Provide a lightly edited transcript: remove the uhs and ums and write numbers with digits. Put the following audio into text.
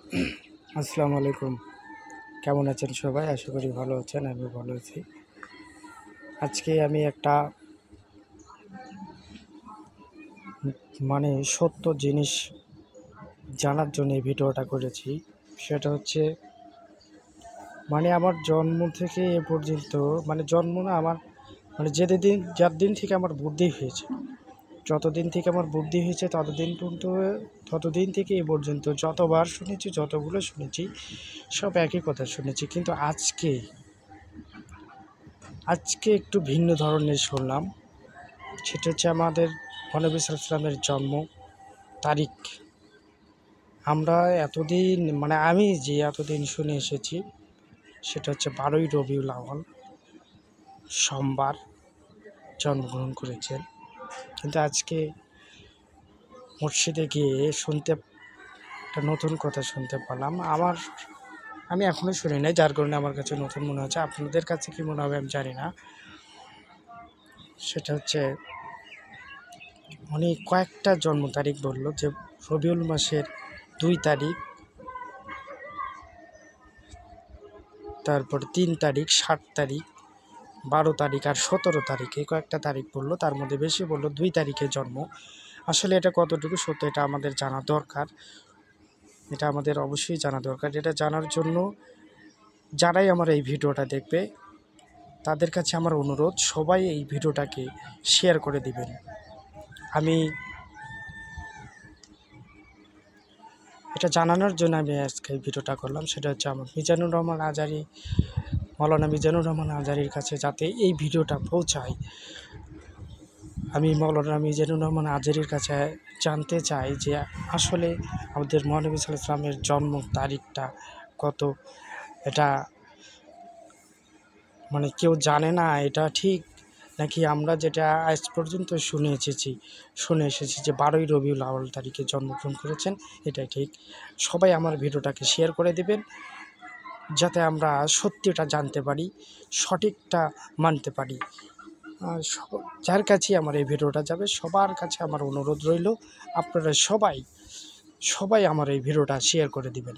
আসসালামু আলাইকুম। কেমন আছেন সবাই? আশা করি ভালো আছেন। আমি ভালো আছি। আজকে আমি একটা সত্য জিনিস জানার জন্য এই ভিডিওটা করেছি। সেটা হচ্ছে আমার জন্ম থেকে এ পর্যন্ত জন্ম না আমার যার দিন থেকে আমার বুদ্ধি হয়েছে। যতদিন থেকে আমার বুদ্ধি হয়েছে ততদিন থেকে এ পর্যন্ত যতবার শুনেছি, যতগুলো শুনেছি সব একই কথা শুনেছি। কিন্তু আজকে একটু ভিন্ন ধরনের শুনলাম। সেটা হচ্ছে আমাদের নবী সাল্লাল্লাহু আলাইহি ওয়াসাল্লামের জন্ম তারিখ। আমরা আমি যে এতদিন শুনে এসেছি সেটা হচ্ছে 12ই রবিউল আউয়াল সোমবার জন্মগ্রহণ করেছেন। কিন্তু আজকে মসজিদে গিয়ে একটা নতুন কথা শুনতে পারলাম। আমি এখনও শুনি নাই, যার কারণে আমার কাছে নতুন মনে হচ্ছে। আপনাদের কাছে কী মনে হবে আমি জানি না। সেটা হচ্ছে কয়েকটা জন্ম তারিখ বললো, যে রবিউল মাসের 2 তারিখ, তারপর 3 তারিখ, 7 তারিখ, 12 তারিখ আর 17 তারিখ, এই কয়েকটা তারিখ বললো। তার মধ্যে বেশি বললো 2 তারিখে জন্ম। আসলে এটা কতটুকু সত্য এটা আমাদের জানা দরকার। এটা আমাদের অবশ্যই জানা দরকার। এটা জানার জন্য যারাই আমার এই ভিডিওটা দেখবে তাদের কাছে আমার অনুরোধ, সবাই এই ভিডিওটাকে শেয়ার করে দিবেন। আমি এটা জানানোর জন্য আমি আজকে এই ভিডিওটা করলাম। সেটা হচ্ছে আমার মৌলানা মিজানুর রহমান আজহারীর কাছে যাতে এই ভিডিওটা পৌঁছায়। আমি মৌলানা মিজানুর রহমান আজহারীর কাছে জানতে চাই যে আসলে আমাদের মহানবী সাল্লাল্লাহু আলাইহি ওয়াসাল্লামের জন্ম তারিখটা কত। এটা কেউ জানে না এটা ঠিক, নাকি আমরা যেটা আজ পর্যন্ত শুনে এসেছি যে 12ই রবিউল আউয়াল তারিখে জন্মগ্রহণ করেছেন, এটাই ঠিক। সবাই আমার ভিডিওটাকে শেয়ার করে দেবেন যাতে আমরা সত্যিটা জানতে পারি, সঠিকটা মানতে পারি। যার কাছে আমার এই ভিডিওটা যাবে সবার কাছে আমার অনুরোধ রইল, আপনারা সবাই আমার এই ভিডিওটা শেয়ার করে দিবেন।